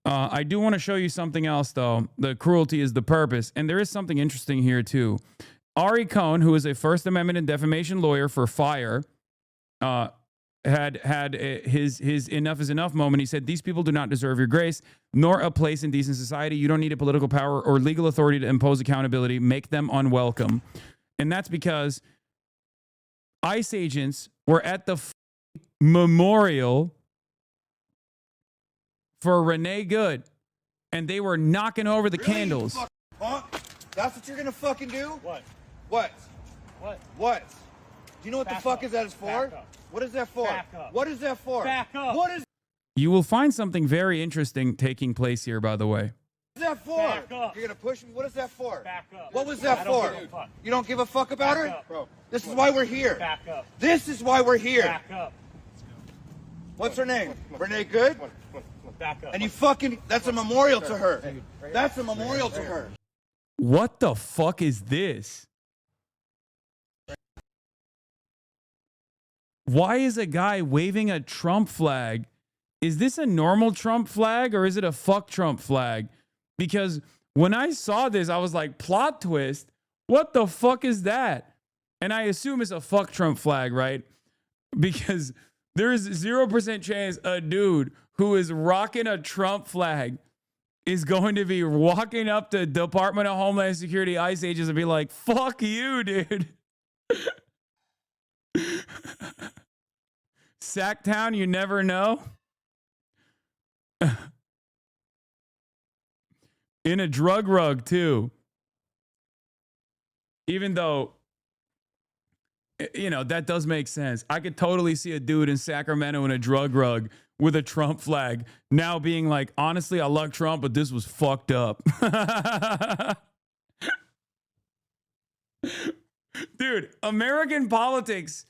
I do want to show you something else, though. The cruelty is the purpose. And there is something interesting here, too. Ari Cohn, who is a First Amendment and defamation lawyer for Fire, had his enough is enough moment. He said, these people do not deserve your grace, nor a place in decent society. You don't need a political power or legal authority to impose accountability. Make them unwelcome. And that's because ICE agents were at the memorial for Renee Good, and they were knocking over the candles. Punk? That's what you're gonna fucking do? What? What? What? What? Do you know what Back the fuck up. is that is for? Back up. What is that for? Back up. What is that for? Back up. What is You will find something very interesting taking place here, by the way. that for? Back up. You're gonna push me? What is that for? Back up. What was that I don't for? give a fuck. You don't give a fuck about Back her? up. Bro, this is why we're here. Back up. This is why we're here. Back up. What's her name? Renee Good? Back up. And you fucking, that's a memorial to her. That's a memorial to her. What the fuck is this? Why is a guy waving a Trump flag? Is this a normal Trump flag or is it a fuck Trump flag? Because when I saw this, I was like, plot twist. What the fuck is that? And I assume it's a fuck Trump flag, right? Because there is 0% chance a dude who is rocking a Trump flag is going to be walking up to Department of Homeland Security ICE agents and be like, fuck you, dude. Sacktown, you never know. In a drug rug, too. Even though, you know, that does make sense. I could totally see a dude in Sacramento in a drug rug with a Trump flag now being like, honestly, I love Trump, but this was fucked up. Dude, American politics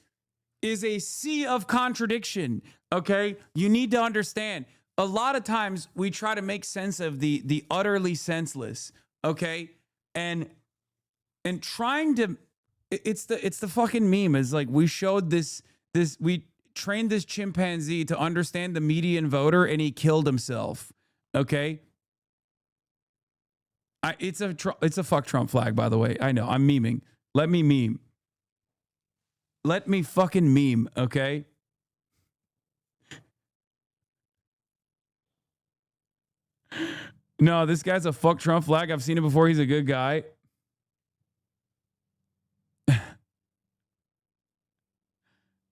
is a sea of contradiction, okay? You need to understand. A lot of times we try to make sense of the utterly senseless, okay? And trying to it's the fucking meme. It's like we showed this we trained this chimpanzee to understand the median voter and he killed himself, okay? It's a fuck Trump flag, by the way. I know, I'm memeing. Let me meme. Let me fucking meme, okay? No, this guy's a fuck Trump flag. I've seen it before. He's a good guy.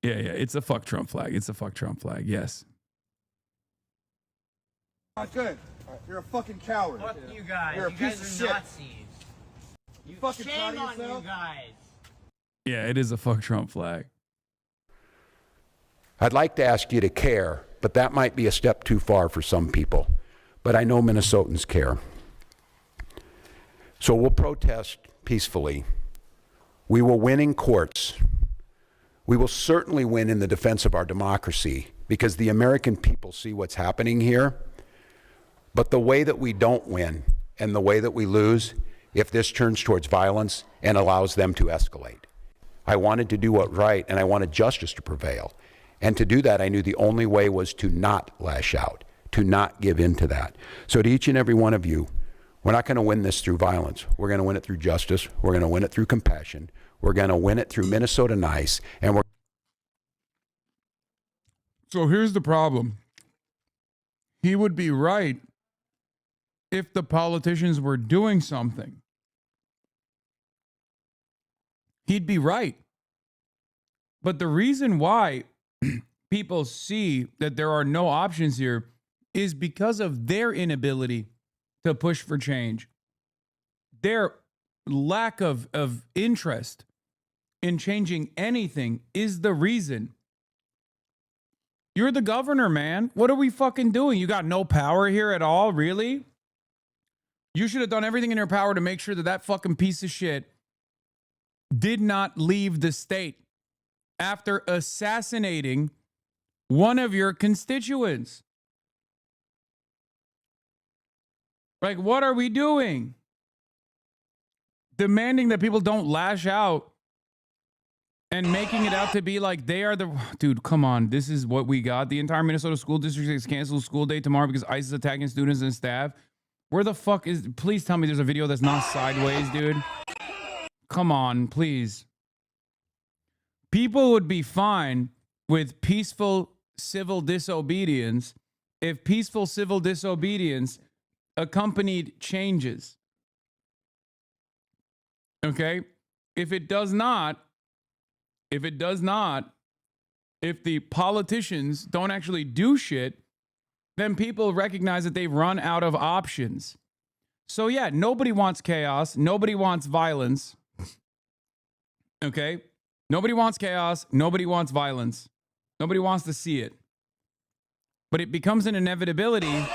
Yeah, it's a fuck Trump flag. It's a fuck Trump flag, yes. Not good. You're a fucking coward. Fuck you guys. You're a you piece guys of are shit. Nazis. You fucking proud Shame of on you yourself? guys. Yeah, it is a fuck Trump flag. I'd like to ask you to care, but that might be a step too far for some people. But I know Minnesotans care. So we'll protest peacefully. We will win in courts. We will certainly win in the defense of our democracy because the American people see what's happening here. But the way that we don't win and the way that we lose, if this turns towards violence and allows them to escalate. I wanted to do what right, and I wanted justice to prevail. And to do that, I knew the only way was to not lash out, to not give in to that. So to each and every one of you, we're not going to win this through violence. We're going to win it through justice. We're going to win it through compassion. We're going to win it through Minnesota Nice. And we're. So here's the problem. He would be right if the politicians were doing something. He'd be right. But the reason why people see that there are no options here is because of their inability to push for change. Their lack of interest in changing anything is the reason. You're the governor, man. What are we fucking doing? You got no power here at all, really? You should have done everything in your power to make sure that that fucking piece of shit did not leave the state after assassinating one of your constituents. Like, what are we doing? Demanding that people don't lash out and making it out to be like they are the dude. Come on, this is what we got. The entire Minnesota school district is canceled school day tomorrow because ICE is attacking students and staff. Where the fuck is? Please tell me there's a video that's not sideways, dude. Come on, please. People would be fine with peaceful civil disobedience if peaceful civil disobedience accompanied changes. Okay? If it does not, if the politicians don't actually do shit, then people recognize that they've run out of options. So yeah, nobody wants chaos. Nobody wants violence. Okay? Nobody wants chaos. Nobody wants violence. Nobody wants to see it. But it becomes an inevitability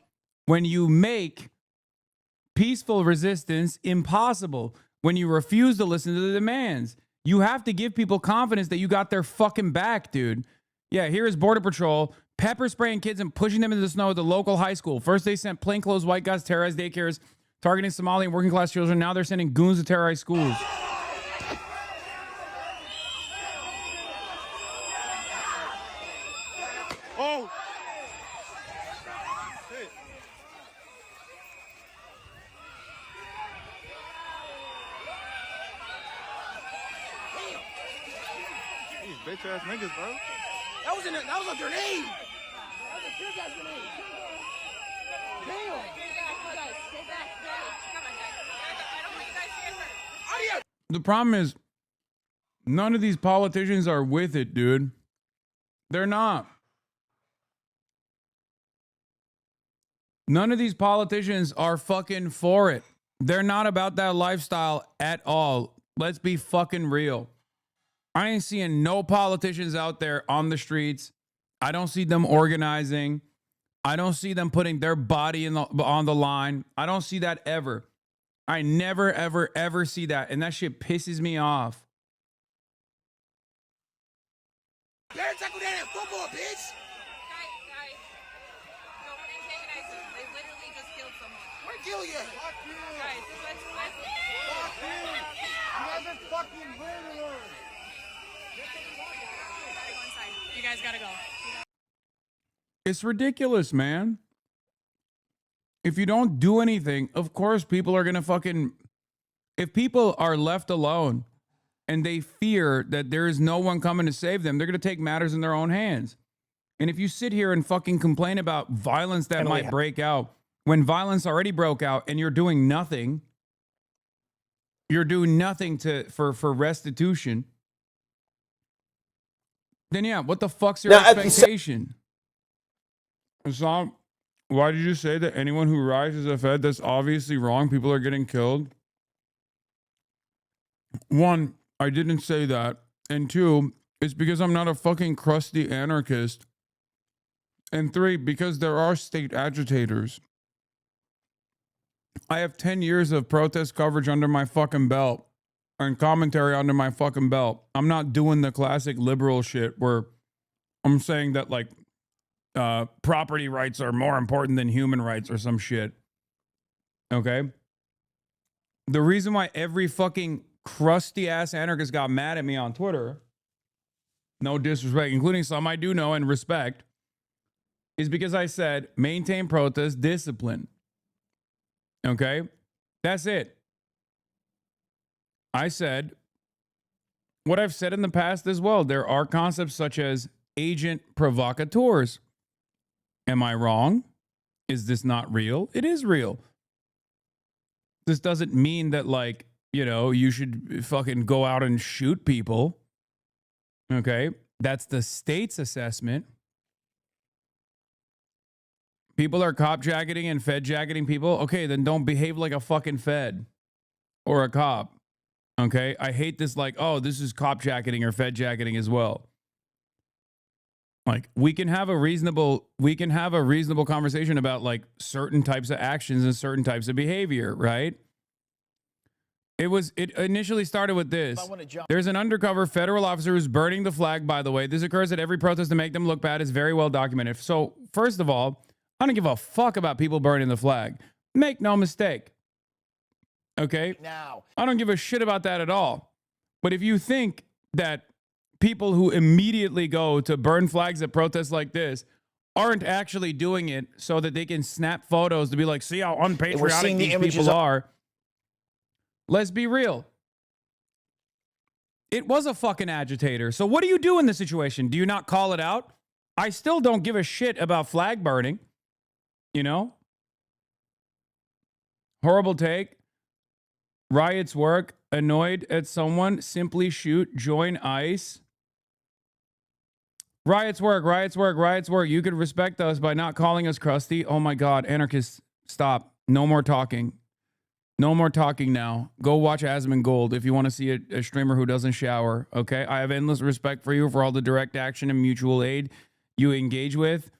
when you make peaceful resistance impossible, when you refuse to listen to the demands. You have to give people confidence that you got their fucking back, dude. Yeah, here is Border Patrol pepper spraying kids and pushing them into the snow at the local high school. First, they sent plainclothes white guys to terrorize daycares, targeting Somali and working class children. Now they're sending goons to terrorize schools. Oh! These bitch ass niggas, bro. That was a grenade. That was a tear gas grenade. Damn. The problem is, none of these politicians are with it, dude. They're not. None of these politicians are fucking for it. They're not about that lifestyle at all. Let's be fucking real. I ain't seeing no politicians out there on the streets. I don't see them organizing. I don't see them putting their body on the line. I don't see that ever. I never, ever, ever see that. And that shit pisses me off. Parents tackle that in football, bitch. Guys, don't antagonize them. They literally just killed someone. Where kill you? Guys, let's You guys are fucking murderers. You guys gotta go. It's ridiculous, man. If you don't do anything, of course people are going to fucking... If people are left alone and they fear that there is no one coming to save them, they're going to take matters in their own hands. And if you sit here and fucking complain about violence that might break out, when violence already broke out and you're doing nothing for restitution, then yeah, what the fuck's your expectation? Hassan, why did you say that anyone who rises a Fed, that's obviously wrong, people are getting killed? One, I didn't say that. And two, it's because I'm not a fucking crusty anarchist. And three, because there are state agitators. I have 10 years of protest coverage under my fucking belt and commentary under my fucking belt. I'm not doing the classic liberal shit where I'm saying that like property rights are more important than human rights or some shit. Okay? The reason why every fucking crusty ass anarchist got mad at me on Twitter, no disrespect, including some I do know and respect, is because I said maintain protest discipline. Okay? That's it. I said what I've said in the past as well. There are concepts such as agent provocateurs. Am I wrong? Is this not real? It is real. This doesn't mean that, like, you know, you should fucking go out and shoot people. Okay? That's the state's assessment. People are cop jacketing and fed jacketing people. Okay, then don't behave like a fucking fed or a cop. Okay? I hate this, like, oh, this is cop jacketing or fed jacketing as well. Like, we can have a reasonable conversation about like certain types of actions and certain types of behavior, right? It initially started with this. There's an undercover federal officer who's burning the flag, by the way. This occurs at every protest to make them look bad. It's very well documented. So, first of all, I don't give a fuck about people burning the flag. Make no mistake. Okay? Now. I don't give a shit about that at all. But if you think that people who immediately go to burn flags at protests like this aren't actually doing it so that they can snap photos to be like, see how unpatriotic these people are. Let's be real. It was a fucking agitator. So what do you do in this situation? Do you not call it out? I still don't give a shit about flag burning. You know? Horrible take. Riots work. Annoyed at someone. Simply shoot. Join ICE. Riots work. Riots work. Riots work. You could respect us by not calling us crusty. Oh my God. Anarchists, stop. No more talking. No more talking now. Go watch Asmongold if you want to see a streamer who doesn't shower. Okay? I have endless respect for you for all the direct action and mutual aid you engage with.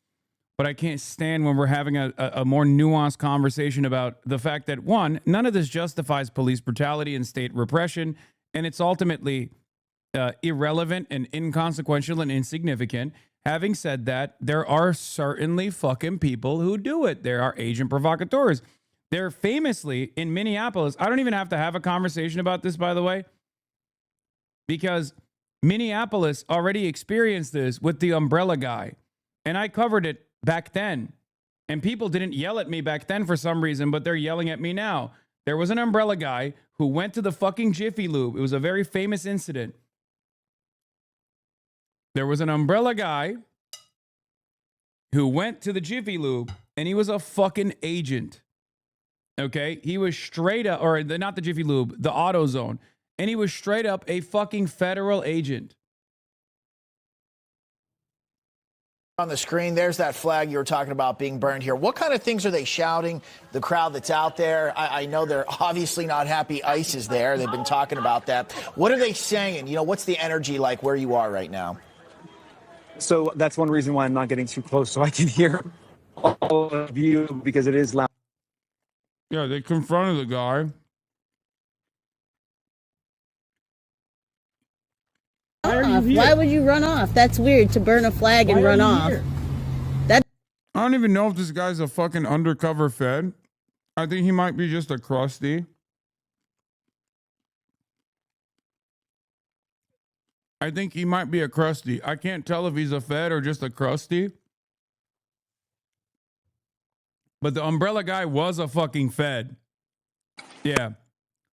But I can't stand when we're having a more nuanced conversation about the fact that, one, none of this justifies police brutality and state repression, and it's ultimately irrelevant and inconsequential and insignificant. Having said that, there are certainly fucking people who do it. There are agent provocateurs. They're famously in Minneapolis. I don't even have to have a conversation about this, by the way, because Minneapolis already experienced this with the umbrella guy, and I covered it back then, and people didn't yell at me back then for some reason, but they're yelling at me now. There was an umbrella guy who went to the fucking Jiffy Lube. It was a very famous incident. There was an umbrella guy who went to the Jiffy Lube, and he was a fucking agent. Okay? He was straight up, or not the Jiffy Lube, the AutoZone, and he was straight up a fucking federal agent. On the screen, there's that flag you were talking about being burned here. What kind of things are they shouting? The crowd that's out there, I know they're obviously not happy ICE is there. They've been talking about that. What are they saying? You know, what's the energy like where you are right now? So that's one reason why I'm not getting too close, so I can hear all of you, because it is loud. Yeah, they confronted the guy. Why would you run off? That's weird to burn a flag and run off. I don't even know if this guy's a fucking undercover fed. I think he might be just a crusty. I think he might be a crusty. I can't tell if he's a fed or just a crusty. But the umbrella guy was a fucking fed. Yeah.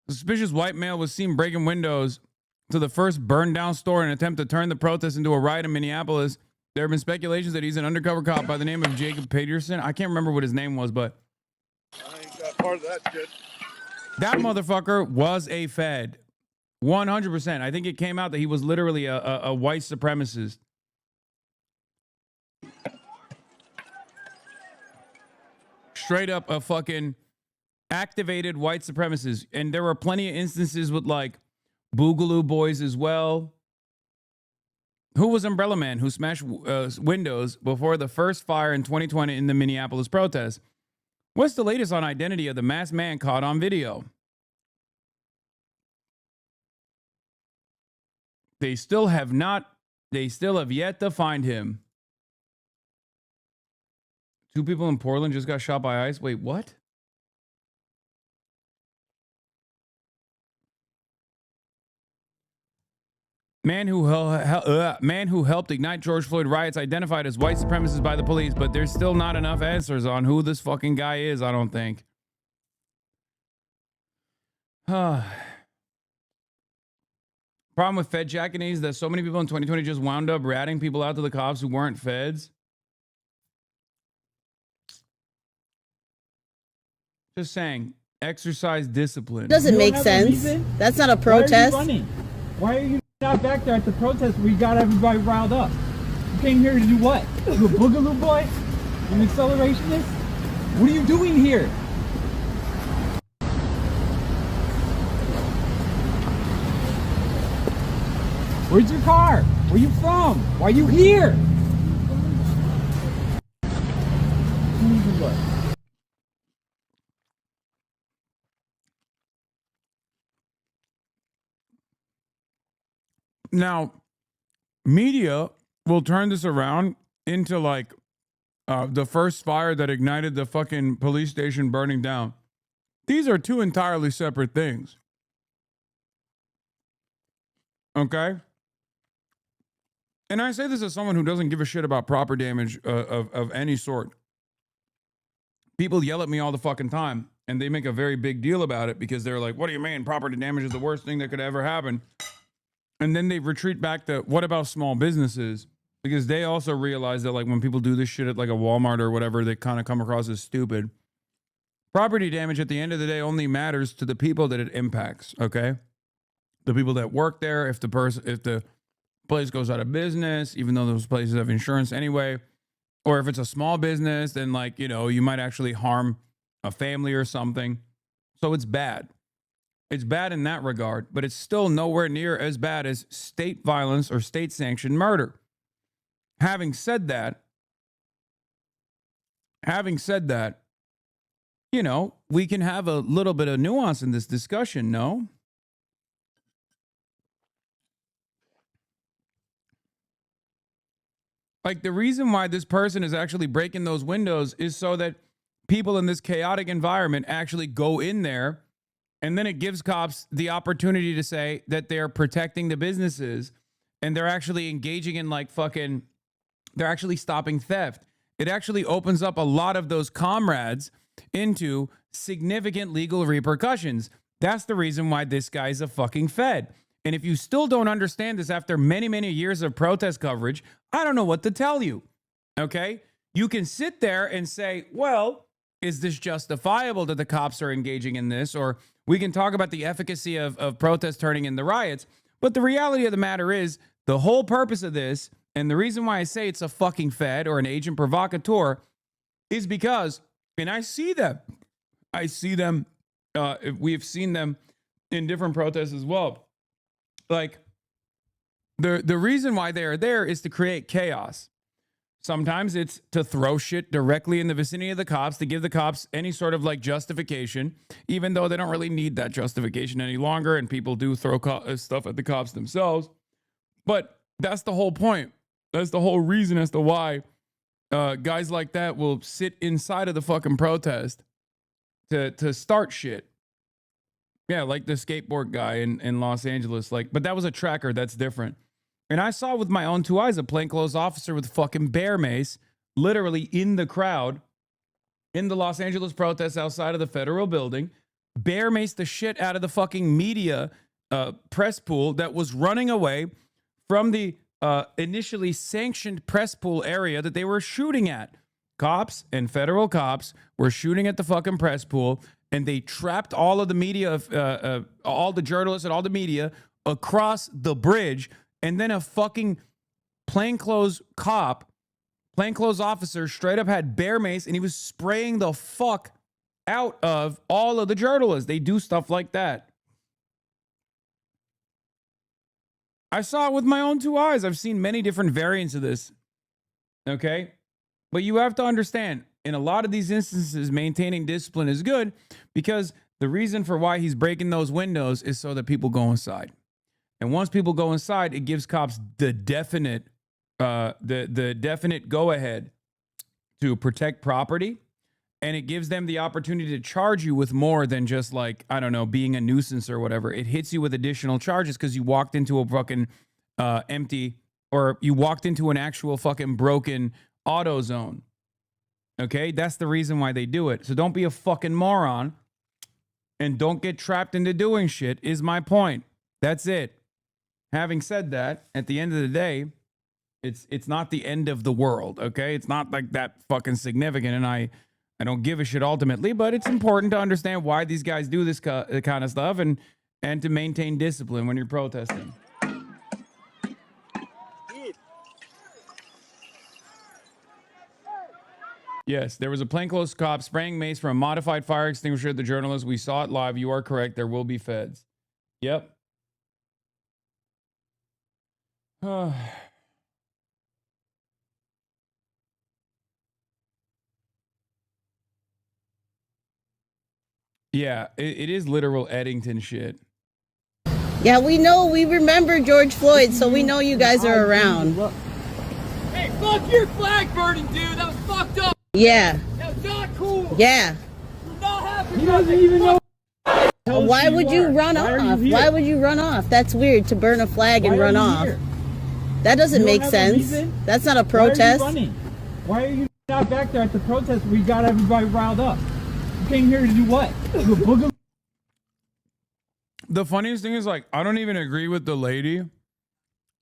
Suspicious white male was seen breaking windows to the first burned down store in an attempt to turn the protest into a riot in Minneapolis. There have been speculations that he's an undercover cop by the name of Jacob Peterson. I can't remember what his name was, but I ain't got part of that shit. that motherfucker was a fed. 100%. I think it came out that he was literally a white supremacist. Straight up a fucking activated white supremacist. And there were plenty of instances with like Boogaloo Boys as well. Who was Umbrella Man who smashed windows before the first fire in 2020 in the Minneapolis protest? What's the latest on identity of the masked man caught on video? They still have yet to find him. 2 people in Portland just got shot by ICE. Wait, what? Man who helped ignite George Floyd riots identified as white supremacists by the police, but there's still not enough answers on who this fucking guy is, I don't think. Problem with Fed jacking is that so many people in 2020 just wound up ratting people out to the cops who weren't feds. Just saying, exercise discipline. Doesn't make sense. That's not a protest. Why are you not back there at the protest where you got everybody riled up? You came here to do what? You a boogaloo boy? An accelerationist? What are you doing here? Where's your car? Where you from? Why are you here? Now, media will turn this around into like the first fire that ignited the fucking police station burning down. These are 2 entirely separate things. Okay? And I say this as someone who doesn't give a shit about property damage of any sort. People yell at me all the fucking time, and they make a very big deal about it because they're like, what do you mean property damage is the worst thing that could ever happen? And then they retreat back to, what about small businesses? Because they also realize that, like, when people do this shit at like a Walmart or whatever, they kind of come across as stupid. Property damage at the end of the day only matters to the people that it impacts, okay? The people that work there, if the place goes out of business, even though those places have insurance anyway, or if it's a small business, then, like, you know, you might actually harm a family or something. So it's bad. It's bad in that regard, but it's still nowhere near as bad as state violence or state-sanctioned murder. Having said that, you know, we can have a little bit of nuance in this discussion, no? Like, the reason why this person is actually breaking those windows is so that people in this chaotic environment actually go in there, and then it gives cops the opportunity to say that they're protecting the businesses and they're actually engaging in, like, they're actually stopping theft. It actually opens up a lot of those comrades into significant legal repercussions. That's the reason why this guy's a fucking Fed. And if you still don't understand this after many, many years of protest coverage, I don't know what to tell you, okay? You can sit there and say, well, is this justifiable that the cops are engaging in this? Or we can talk about the efficacy of protest turning into riots. But the reality of the matter is, the whole purpose of this, and the reason why I say it's a fucking Fed or an agent provocateur, is because, and I see them, we have seen them in different protests as well. Like, the reason why they are there is to create chaos. Sometimes it's to throw shit directly in the vicinity of the cops, to give the cops any sort of, like, justification, even though they don't really need that justification any longer, and people do throw stuff at the cops themselves. But that's the whole point. That's the whole reason as to why guys like that will sit inside of the fucking protest to start shit. Yeah, like the skateboard guy in Los Angeles. Like, but that was a tracker. That's different. And I saw with my own two eyes a plainclothes officer with fucking bear mace literally in the crowd in the Los Angeles protests outside of the federal building, bear mace the shit out of the fucking media press pool that was running away from the initially sanctioned press pool area that they were shooting at. Cops and federal cops were shooting at the fucking press pool, and they trapped all of the media, all the journalists and all the media across the bridge. And then a fucking plainclothes officer straight up had bear mace, and he was spraying the fuck out of all of the journalists. They do stuff like that. I saw it with my own two eyes. I've seen many different variants of this. Okay? But you have to understand, in a lot of these instances, maintaining discipline is good because the reason for why he's breaking those windows is so that people go inside. And once people go inside, it gives cops the definite go ahead to protect property. And it gives them the opportunity to charge you with more than just, like, I don't know, being a nuisance or whatever. It hits you with additional charges because you walked into a fucking empty, or you walked into an actual fucking broken auto zone. Okay? That's the reason why they do it. So don't be a fucking moron and don't get trapped into doing shit is my point. That's it. Having said that, at the end of the day, it's not the end of the world, okay? It's not like that fucking significant, and I don't give a shit ultimately, but it's important to understand why these guys do this kind of stuff and to maintain discipline when you're protesting. Yes, there was a plainclothes cop spraying mace from a modified fire extinguisher at the journalist. We saw it live. You are correct. There will be feds. Yep. Yeah, it is literal Eddington shit. Yeah, we know. We remember George Floyd, so we know you guys are around. Hey, fuck your flag burning, dude. That was fucked up. Yeah. That was not cool. Yeah. We're not happy. He doesn't even know. Why would you run off? Why would you run off? That's weird to burn a flag and run off. That doesn't You don't make have a sense. reason? That's not a Why are you protest. running? Why are you not back there at the protest where we got everybody riled up? You came here to do what? You a boogaloo? The funniest thing is, like, I don't even agree with the lady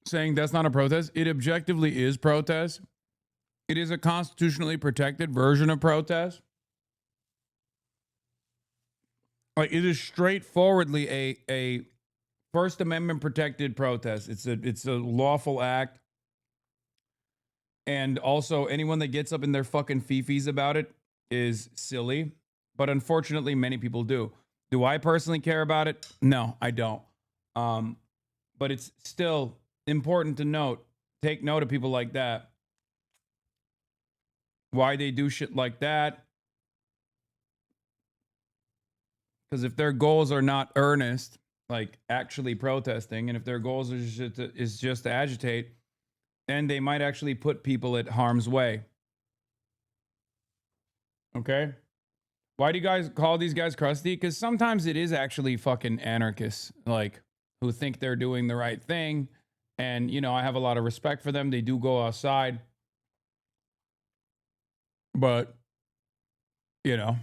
saying that's not a protest. It objectively is protest. It is a constitutionally protected version of protest. Like, it is straightforwardly a First Amendment protected protest. It's a lawful act. And also, anyone that gets up in their fucking fifis about it is silly. But unfortunately, many people do. Do I personally care about it? No, I don't. But it's still important to take note of people like that. Why they do shit like that. Because if their goals are not earnest, like actually protesting, and if their goals is just to agitate, then they might actually put people at harm's way. Okay? Why do you guys call these guys crusty? Because sometimes it is actually fucking anarchists, like, who think they're doing the right thing. And, you know, I have a lot of respect for them. They do go outside. But, you know,